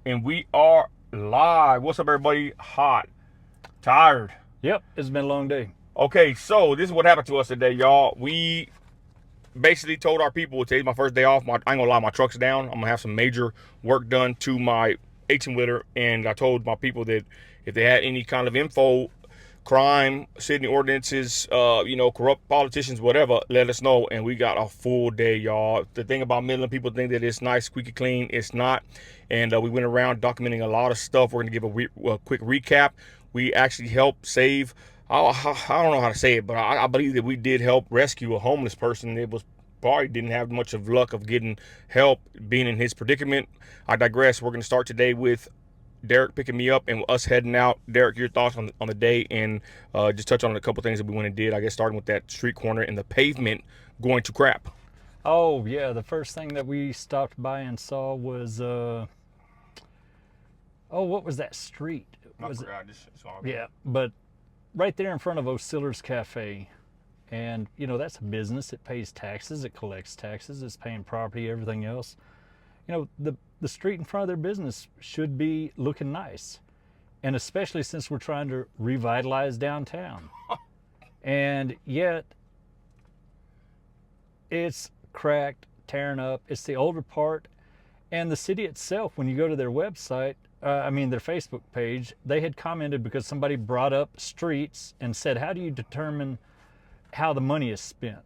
And we are live. What's up, everybody? Hot, tired. Yep, it's been a long day. Okay, so this is what happened to us today, y'all. We basically told our people today's my first day off. I ain't gonna lie, my truck's down. I'm gonna have some major work done to my 18-wheeler, and I told my people that if they had any kind of info, crime, city ordinances, corrupt politicians, whatever, let us know. And we got a full day, y'all. The thing about Midland, people think that it's nice, squeaky clean. It's not. And we went around documenting a lot of stuff. We're gonna give a quick recap. We actually helped save. I don't know how to say it, but I believe that we did help rescue a homeless person that was probably didn't have much of luck of getting help being in his predicament. I digress. We're going to start today with Derek picking me up and us heading out. Derek, your thoughts on the day, and just touch on a couple things that we went and did. I guess starting with that street corner and the pavement going to crap. Oh yeah, the first thing that we stopped by and saw was what was that street? Was it? Yeah, but right there in front of O'Siller's Cafe. And that's a business. It pays taxes, it collects taxes, it's paying property, everything else. The street in front of their business should be looking nice. And especially since we're trying to revitalize downtown. And yet it's cracked, tearing up. It's the older part. And the city itself, when you go to their website, their Facebook page, they had commented because somebody brought up streets and said, how do you determine how the money is spent?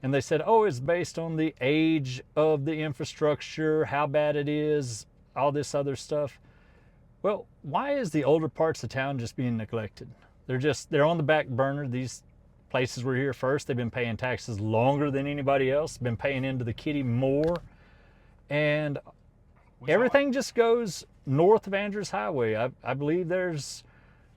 And they said, oh, it's based on the age of the infrastructure, how bad it is, all this other stuff. Well, why is the older parts of town just being neglected? They're on the back burner. These places were here first. They've been paying taxes longer than anybody else, been paying into the kitty more. And everything just goes north of Andrews Highway. I believe there's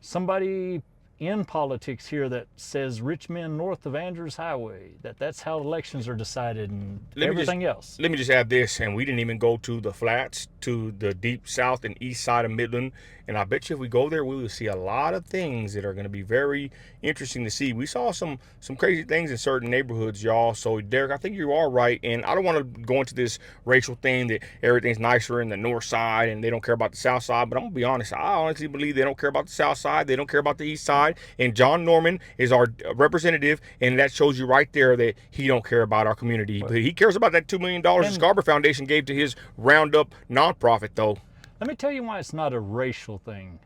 somebody in politics here that says rich men north of Andrews Highway, that's how elections are decided and everything else. Let me just add this, and we didn't even go to the flats, to the deep south and east side of Midland. And I bet you if we go there, we will see a lot of things that are going to be very interesting to see. We saw some crazy things in certain neighborhoods, y'all. So, Derek, I think you are right. And I don't want to go into this racial thing that everything's nicer in the north side and they don't care about the south side. But I'm going to be honest. I honestly believe they don't care about the south side. They don't care about the east side. And John Norman is our representative. And that shows you right there that he don't care about our community. But he cares about that $2 million the Scarborough Foundation gave to his Roundup nonprofit, though. Let me tell you why it's not a racial thing.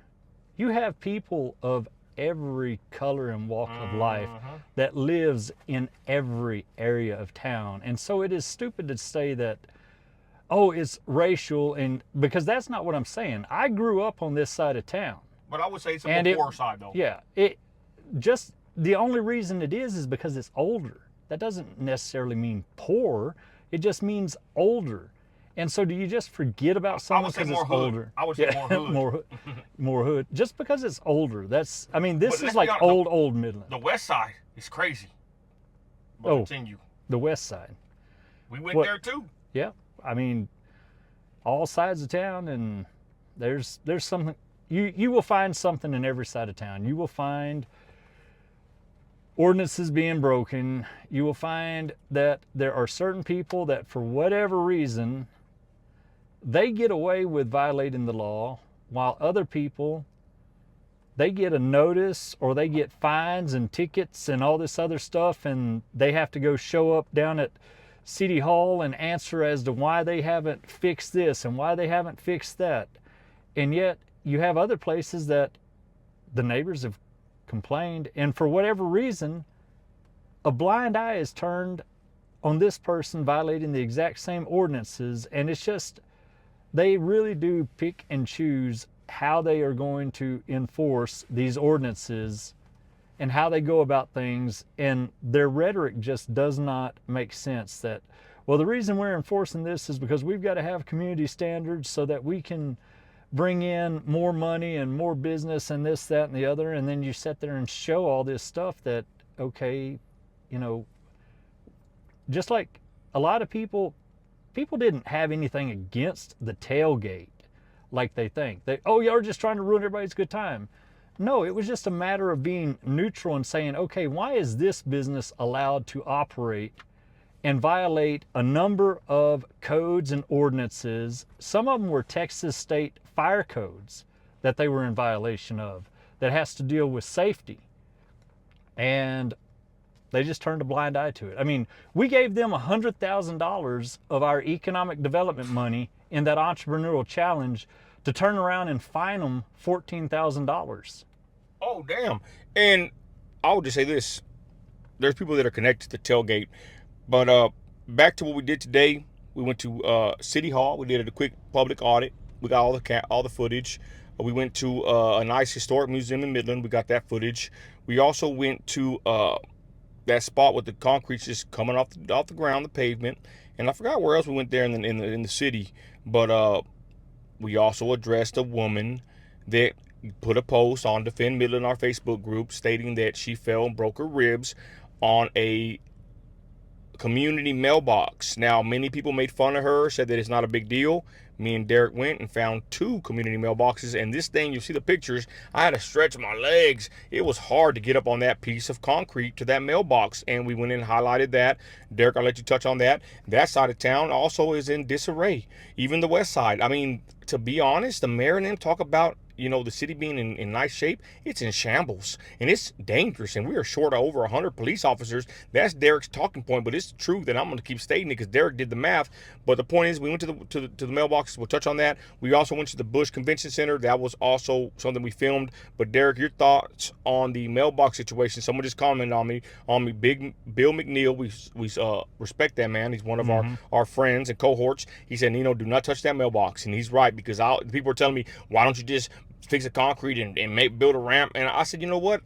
You have people of every color and walk of life that lives in every area of town. And so it is stupid to say that, oh, it's racial, and because that's not what I'm saying. I grew up on this side of town. But I would say it's on the poor side, though. Yeah. The only reason it is because it's older. That doesn't necessarily mean poor. It just means older. And so do you just forget about someone because it's older? I would say more hood. more hood. Just because it's older. This is like old Midland. The west side is crazy. But continue. The west side. We went there too. Yeah. All sides of town, and there's something. You will find something in every side of town. You will find ordinances being broken. You will find that there are certain people that for whatever reason, they get away with violating the law, while other people, they get a notice or they get fines and tickets and all this other stuff, and they have to go show up down at City Hall and answer as to why they haven't fixed this and why they haven't fixed that. And yet you have other places that the neighbors have complained, and for whatever reason, a blind eye is turned on this person violating the exact same ordinances. And it's just, they really do pick and choose how they are going to enforce these ordinances and how they go about things. And their rhetoric just does not make sense. That, well, the reason we're enforcing this is because we've got to have community standards so that we can bring in more money and more business and this, that, and the other. And then you sit there and show all this stuff that, okay, just like a lot of people didn't have anything against the tailgate like they think. You're just trying to ruin everybody's good time. No, it was just a matter of being neutral and saying, okay, why is this business allowed to operate and violate a number of codes and ordinances. Some of them were Texas state fire codes that they were in violation of, that has to deal with safety. And they just turned a blind eye to it. I mean, we gave them $100,000 of our economic development money in that entrepreneurial challenge to turn around and fine them $14,000. Oh, damn. And I would just say this. There's people that are connected to Tailgate. But back to what we did today. We went to City Hall. We did a quick public audit. We got all the footage. We went to a nice historic museum in Midland. We got that footage. We also went to that spot with the concrete just coming off the ground, the pavement. And I forgot where else we went there in the city. But we also addressed a woman that put a post on Defend Midland, our Facebook group, stating that she fell and broke her ribs on a community mailbox. Now, many people made fun of her, said that it's not a big deal. Me and Derek went and found 2 community mailboxes, and this thing, you see the pictures, I had to stretch my legs. It was hard to get up on that piece of concrete to that mailbox, and we went in and highlighted that. Derek, I'll let you touch on that. That side of town also is in disarray, even the west side. I mean, to be honest, the mayor and them talk about, you know, the city being in nice shape. It's in shambles, and it's dangerous, and we are short of over 100 police officers. That's Derek's talking point, but it's the truth, and I'm going to keep stating it because Derek did the math. But the point is, we went to the mailbox. We'll touch on that. We also went to the Bush Convention Center. That was also something we filmed. But Derek, your thoughts on the mailbox situation? Someone just commented on me. Big Bill McNeil. We respect that man. He's one of our friends and cohorts. He said, Nino, do not touch that mailbox, and he's right, because people are telling me, why don't you just fix the concrete and build a ramp? And I said, you know what?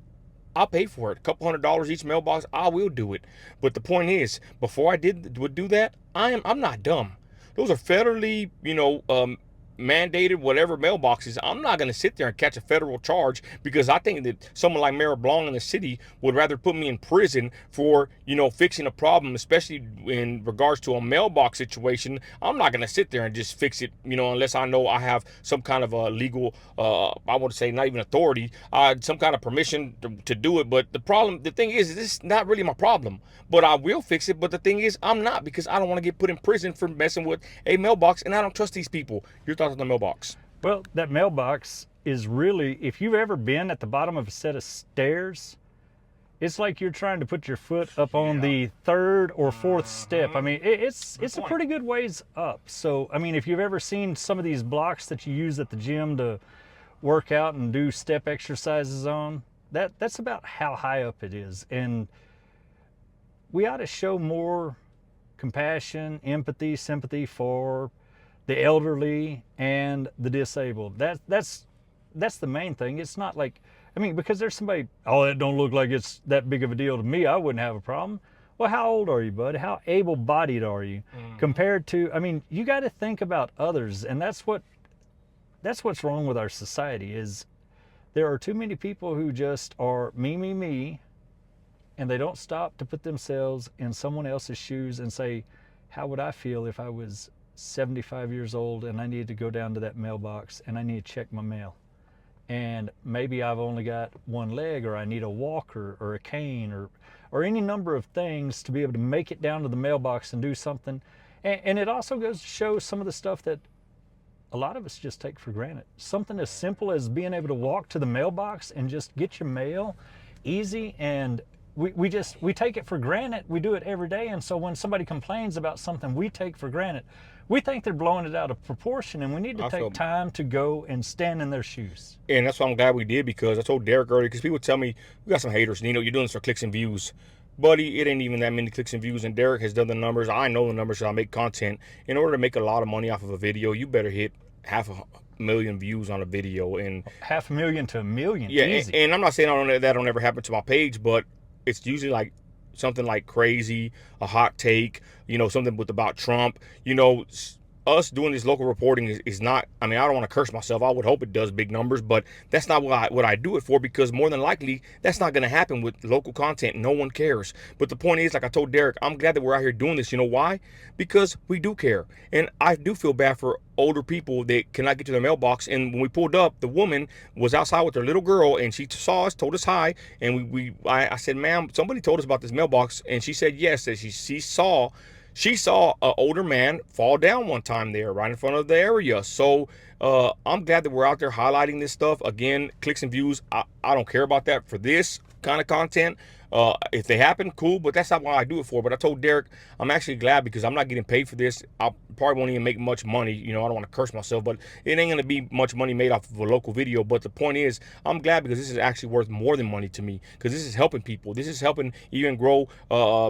I'll pay for it. A couple $100 each mailbox. I will do it. But the point is, before I would do that, I'm not dumb. Those are federally, mandated whatever mailboxes. I'm not going to sit there and catch a federal charge, because I think that someone like Mayor Blanc in the city would rather put me in prison for, fixing a problem, especially in regards to a mailbox situation. I'm not going to sit there and just fix it, unless I know I have some kind of a legal, I would say not even authority, some kind of permission to do it. But the thing is, this is not really my problem, but I will fix it. But the thing is, I'm not, because I don't want to get put in prison for messing with a mailbox, and I don't trust these people. Your thoughts on the mailbox? Well, that mailbox is really, if you've ever been at the bottom of a set of stairs, it's like you're trying to put your foot up on the 3rd or 4th step. I mean, it's a pretty good ways up. So, I mean, if you've ever seen some of these blocks that you use at the gym to work out and do step exercises on, that's about how high up it is. And we ought to show more compassion, empathy, sympathy for the elderly and the disabled. That's the main thing. It's not like, I mean, because there's somebody, oh, it don't look like it's that big of a deal to me, I wouldn't have a problem. Well, how old are you, bud? How able-bodied are you compared to, I mean, you got to think about others. And that's what's wrong with our society, is there are too many people who just are me, and they don't stop to put themselves in someone else's shoes and say, how would I feel if I was 75 years old and I need to go down to that mailbox and I need to check my mail, and maybe I've only got one leg, or I need a walker or a cane or any number of things to be able to make it down to the mailbox and do something. And it also goes to show some of the stuff that a lot of us just take for granted. Something as simple as being able to walk to the mailbox and just get your mail easy, and we take it for granted. We do it every day. And so when somebody complains about something we take for granted, we think they're blowing it out of proportion, and we need to take time to go and stand in their shoes. And that's why I'm glad we did, because I told Derek earlier, because people tell me, we got some haters, you're doing this for clicks and views. Buddy, it ain't even that many clicks and views, and Derek has done the numbers. I know the numbers, because I make content. In order to make a lot of money off of a video, you better hit 500,000 views on a video. And 500,000 to 1 million, yeah, easy. And I'm not saying that don't ever happen to my page, but it's usually like something like crazy, a hot take, something about Trump, us doing this local reporting is not, I mean, I don't want to curse myself. I would hope it does big numbers, but that's not what I do it for, because more than likely that's not going to happen with local content. No one cares. But the point is, like I told Derek, I'm glad that we're out here doing this. You know why? Because we do care. And I do feel bad for older people that cannot get to their mailbox. And when we pulled up, the woman was outside with her little girl, and she saw us, told us hi, and I said, ma'am, somebody told us about this mailbox, and she said yes, that she saw an older man fall down one time there right in front of the area. So I'm glad that we're out there highlighting this stuff. Again, clicks and views, I don't care about that for this kind of content. If they happen, cool, but that's not what I do it for. But I told Derek, I'm actually glad, because I'm not getting paid for this. I probably won't even make much money. You know, I don't want to curse myself, but it ain't going to be much money made off of a local video. But the point is, I'm glad, because this is actually worth more than money to me, because this is helping people. This is helping even grow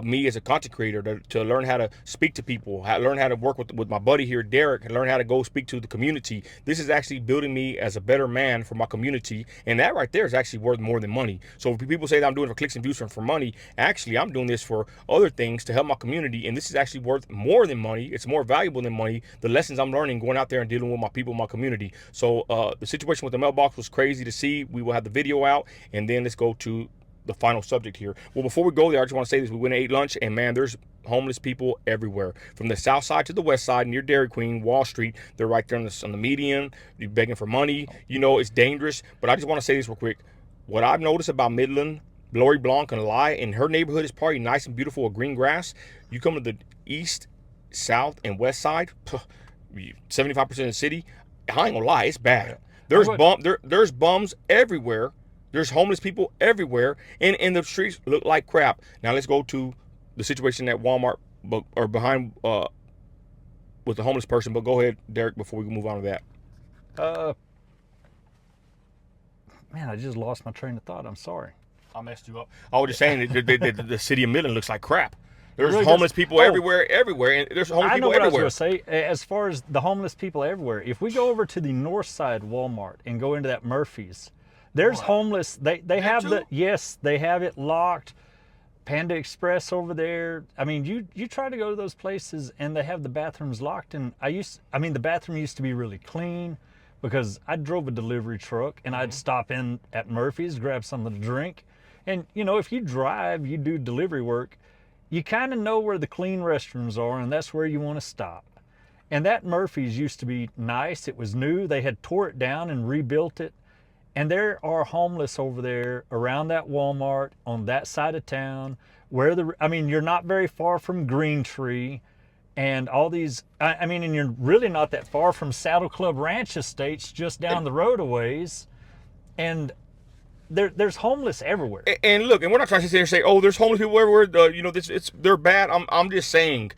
me as a content creator, to learn how to speak to people, learn how to work with my buddy here, Derek, and learn how to go speak to the community. This is actually building me as a better man for my community, and that right there is actually worth more than money. So if people say that I'm doing it for clicks and views for money, actually I'm doing this for other things to help my community, and this is actually worth more than money. It's more valuable than money, the lessons I'm learning going out there and dealing with my people, my community. So the situation with the mailbox was crazy to see. We will have the video out, and then let's go to the final subject here. Well, before we go there, I just want to say this. We went and ate lunch, and man, there's homeless people everywhere, from the south side to the west side, near Dairy Queen, Wall Street. They're right there on the median. You're begging for money. You know, it's dangerous. But I just want to say this real quick. What I've noticed about Midland, Lori Blanc can lie, and her neighborhood is probably nice and beautiful with green grass. You come to the east, south, and west side, 75% of the city, I ain't gonna lie, it's bad. There's bums everywhere. There's homeless people everywhere, and the streets look like crap. Now let's go to the situation at Walmart, or behind with the homeless person. But go ahead, Derek, before we move on to that. Man, I just lost my train of thought. I'm sorry. I messed you up. I was just saying that the city of Midland looks like crap. There's really homeless people everywhere, and there's homeless people everywhere. I know what I was going to say. As far as the homeless people everywhere, if we go over to the north side Walmart and go into that Murphy's, there's homeless. They have they have it locked. Panda Express over there. I mean, you try to go to those places and they have the bathrooms locked. And the bathroom used to be really clean, because I drove a delivery truck and I'd stop in at Murphy's, grab something to drink. And, you know, if you drive, you do delivery work, you kind of know where the clean restrooms are, and that's where you want to stop. And that Murphy's used to be nice. It was new. They had tore it down and rebuilt it. And there are homeless over there around that Walmart on that side of town, where you're not very far from Green Tree. And all these, and you're really not that far from Saddle Club Ranch Estates, just down the road a ways. And there's homeless everywhere. And look, and we're not trying to sit here and say, oh, there's homeless people everywhere. They're bad. I'm just saying,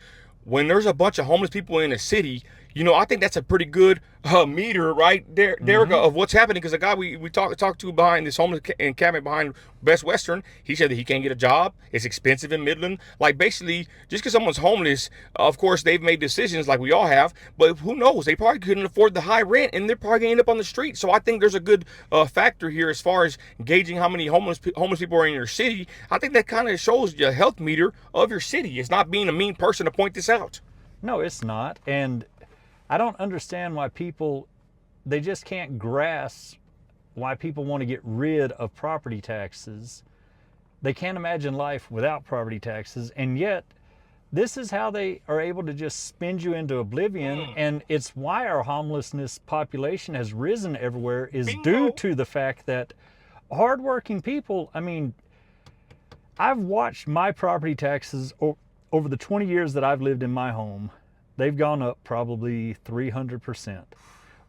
when there's a bunch of homeless people in a city, you know, I think that's a pretty good meter right there, Derek, of what's happening. Because the guy we talked to behind this homeless encampment behind Best Western, he said that he can't get a job. It's expensive in Midland. Like, basically, just because someone's homeless, of course, they've made decisions like we all have. But who knows? They probably couldn't afford the high rent, and they're probably going to end up on the street. So I think there's a good factor here as far as gauging how many homeless people are in your city. I think that kind of shows you a health meter of your city. It's not being a mean person to point this out. No, it's not. And I don't understand why they just can't grasp why people want to get rid of property taxes. They can't imagine life without property taxes, and yet this is how they are able to just spin you into oblivion. And it's why our homelessness population has risen everywhere, is due to the fact that hardworking people, I've watched my property taxes over the 20 years that I've lived in my home. They've gone up probably 300%.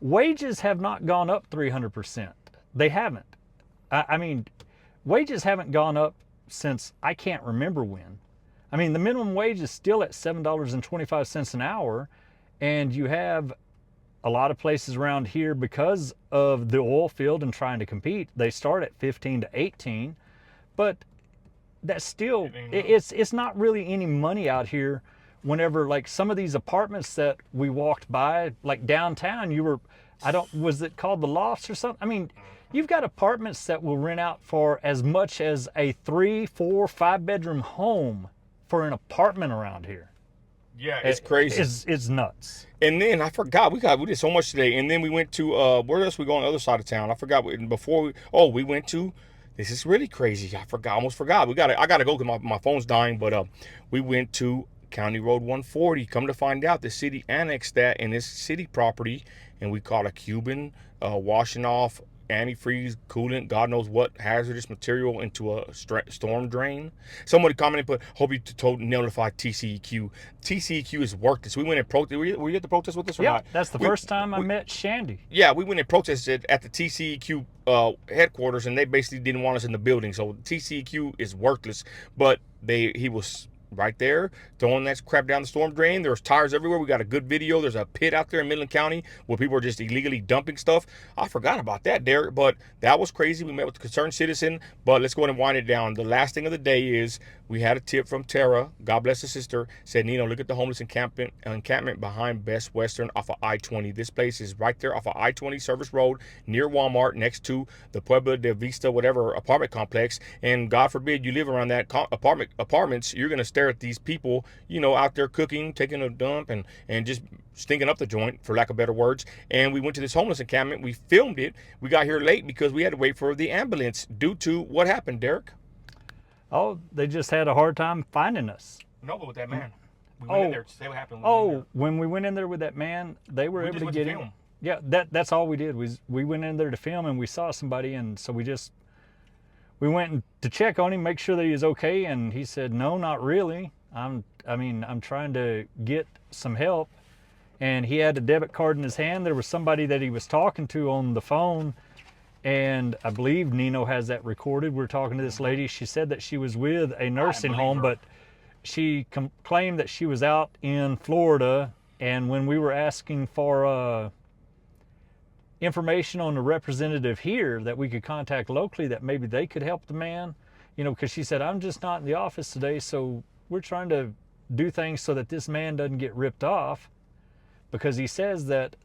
Wages have not gone up 300%. They haven't. Wages haven't gone up since I can't remember when. The minimum wage is still at $7.25 an hour, and you have a lot of places around here, because of the oil field and trying to compete, they start at 15 to 18, but that's still, it's not really any money out here. Whenever, like, some of these apartments that we walked by, like downtown, was it called the Lofts or something? You've got apartments that will rent out for as much as a 3, 4, 5 bedroom home for an apartment around here. Yeah, it's crazy. It's nuts. And then I forgot we did so much today. And then we went to where else we go on the other side of town? I forgot before we went to. This is really crazy. I forgot, almost forgot. I gotta go because my phone's dying. But we went to County Road 140. Come to find out, the city annexed that in this city property, and we caught a Cuban washing off antifreeze, coolant, God knows what hazardous material into a storm drain. Somebody commented, but hope you notify TCEQ. TCEQ is worthless. We went and protested. Were you at the protest with us or not? That's the first time I met Shandy. Yeah, we went and protested at the TCEQ headquarters, and they basically didn't want us in the building. So TCEQ is worthless. But he was right there throwing that crap down the storm drain. There's tires everywhere. We got a good video. There's a pit out there in Midland County where people are just illegally dumping stuff. I forgot about that, Derek, but that was crazy. We met with the concerned citizen. But let's go ahead and wind it down. The last thing of the day is we had a tip from Tara, God bless the sister, said, Nino, look at the homeless encampment behind Best Western off of I-20. This place is right there off of I-20 Service Road near Walmart, next to the Puebla de Vista whatever apartment complex. And God forbid you live around that apartments, you're going to stare at these people, out there cooking, taking a dump, and just stinking up the joint, for lack of better words. And we went to this homeless encampment. We filmed it. We got here late because we had to wait for the ambulance due to what happened, Derek? Oh, they just had a hard time finding us. No, but with that man. We went in there to say what happened. When we went in there with that man, they were able to get in. Film. Yeah, that's all we did. We went in there to film, and we saw somebody, and so we went to check on him, make sure that he was okay, and he said, no, not really. I'm trying to get some help. And he had a debit card in his hand. There was somebody that he was talking to on the phone, and I believe Nino has that recorded. We're talking to this lady. She said that she was with a nursing home, but she claimed that she was out in Florida, and when we were asking for information on the representative here that we could contact locally that maybe they could help the man, because she said, I'm just not in the office today, so we're trying to do things so that this man doesn't get ripped off, because he says that,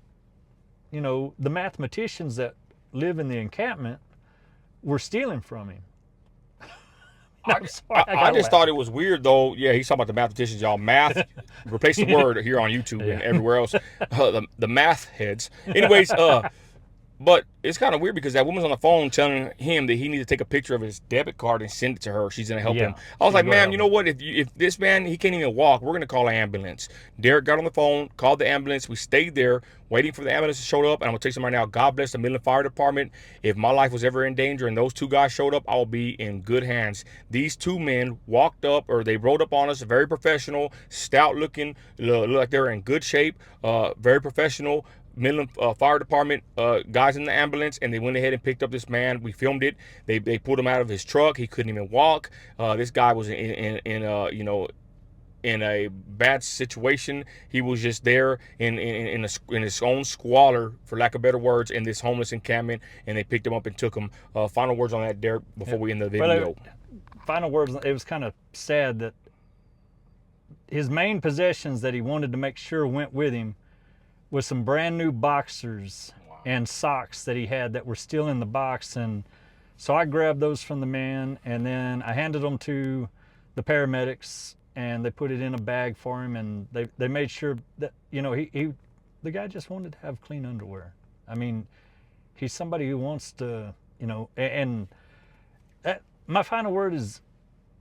the mathematicians that live in the encampment were stealing from him. I just thought it was weird, though. Yeah, he's talking about the mathematicians, y'all. Math, replace the word here on YouTube and everywhere else. The math heads. Anyways, but it's kind of weird because that woman's on the phone telling him that he needs to take a picture of his debit card and send it to her. She's going to help him. I was like, ma'am, you know what? If this man, he can't even walk, we're going to call an ambulance. Derek got on the phone, called the ambulance. We stayed there waiting for the ambulance to show up. And I'm going to tell you something right now. God bless the Midland Fire Department. If my life was ever in danger and those two guys showed up, I'll be in good hands. These two men walked up, or they rode up on us, very professional, stout looking, look like they were in good shape, very professional. Midland Fire Department guys in the ambulance, and they went ahead and picked up this man. We filmed it. They pulled him out of his truck. He couldn't even walk. This guy was in a bad situation. He was just there in his own squalor, for lack of better words, in this homeless encampment, and they picked him up and took him. Final words on that, Derek, before we end the video. Final words. It was kind of sad that his main possessions that he wanted to make sure went with him was some brand new boxers and socks that he had that were still in the box. And so I grabbed those from the man, and then I handed them to the paramedics, and they put it in a bag for him, and they made sure that, the guy just wanted to have clean underwear. I mean, he's somebody who wants to, and my final word is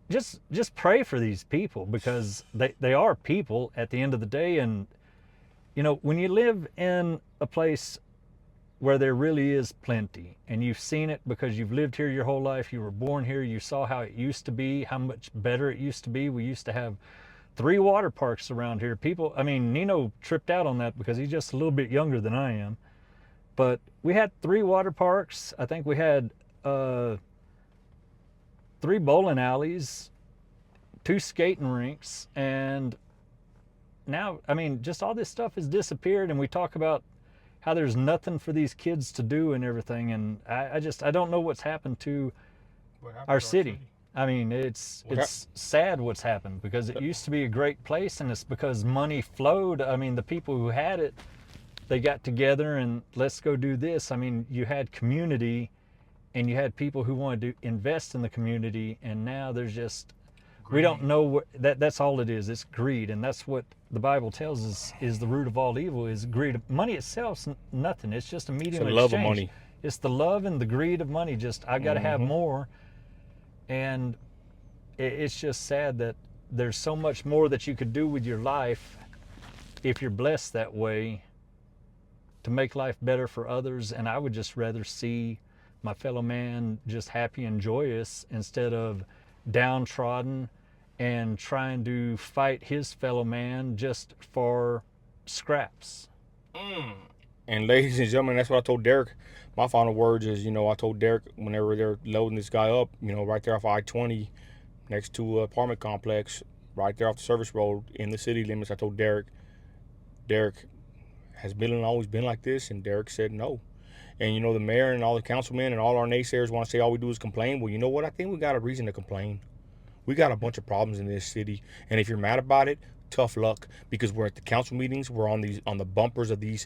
just pray for these people, because they are people at the end of the day. And when you live in a place where there really is plenty, and you've seen it because you've lived here your whole life, you were born here, you saw how it used to be, how much better it used to be. We used to have 3 water parks around here. Nino tripped out on that because he's just a little bit younger than I am. But we had 3 water parks. I think we had 3 bowling alleys, 2 skating rinks, and now, just all this stuff has disappeared, and we talk about how there's nothing for these kids to do and everything, and I don't know what's happened to our city. It's sad what's happened, because it used to be a great place, and it's because money flowed. The people who had it, they got together and let's go do this. You had community, and you had people who wanted to invest in the community, and now there's just We don't know what that's all it is. It's greed, and that's what the Bible tells us is the root of all evil is greed. Money itself's nothing. It's just a medium of love exchange. of money. It's the love and the greed of money. Just I got to have more, and it's just sad that there's so much more that you could do with your life if you're blessed that way to make life better for others. And I would just rather see my fellow man just happy and joyous instead of downtrodden and trying to fight his fellow man just for scraps. And ladies and gentlemen, that's what I told Derek. My final words is, I told Derek whenever they're loading this guy up, right there off I-20 next to an apartment complex, right there off the service road in the city limits, I told Derek, has Midland always been like this? And Derek said no. And the mayor and all the councilmen and all our naysayers want to say all we do is complain. Well, you know what? I think we got a reason to complain. We got a bunch of problems in this city, and if you're mad about it, tough luck, because we're at the council meetings, we're on the bumpers of these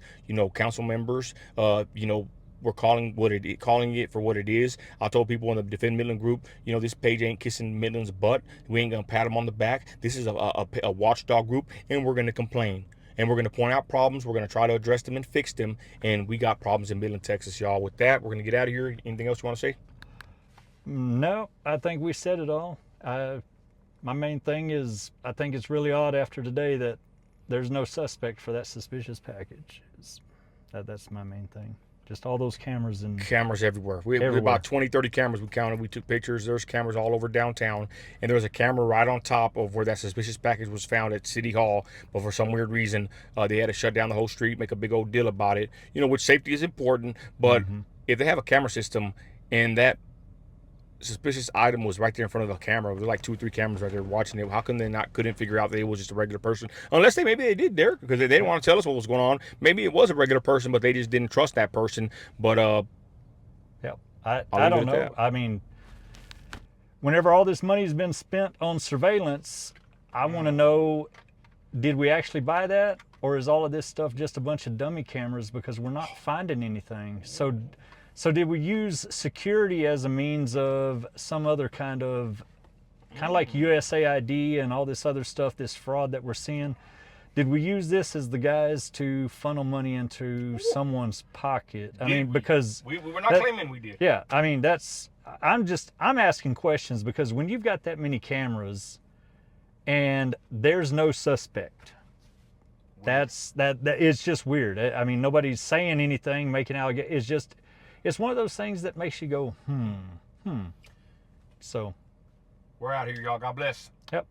council members. We're calling it for what it is. I told people in the Defend Midland group, this page ain't kissing Midland's butt. We ain't gonna pat them on the back. This is a watchdog group, and we're gonna complain. And we're going to point out problems. We're going to try to address them and fix them. And we got problems in Midland, Texas, y'all. With that, we're going to get out of here. Anything else you want to say? No, I think we said it all. My main thing is I think it's really odd after today that there's no suspect for that suspicious package. That's my main thing. Just all those cameras and cameras everywhere. We about 20, 30 cameras we counted. We took pictures. There's cameras all over downtown. And there was a camera right on top of where that suspicious package was found at City Hall. But for some weird reason, they had to shut down the whole street, make a big old deal about it. Which safety is important. But if they have a camera system and that suspicious item was right there in front of the camera, there's like 2 or 3 cameras right there watching it, how come they couldn't figure out that it was just a regular person? Unless maybe they did, Derek, because they didn't want to tell us what was going on. Maybe it was a regular person, but they just didn't trust that person. But yeah, I don't know. I mean, whenever all this money's been spent on surveillance, I want to know, did we actually buy that, or is all of this stuff just a bunch of dummy cameras because we're not finding anything? So did we use security as a means of some other kind of like USAID and all this other stuff, this fraud that we're seeing? Did we use this as the guys to funnel money into someone's pocket? I mean, because we were not claiming we did. Yeah, I mean, I'm asking questions because when you've got that many cameras and there's no suspect, that it's just weird. I mean, nobody's saying anything, making allegations. It's one of those things that makes you go, So. We're out here, y'all. God bless. Yep.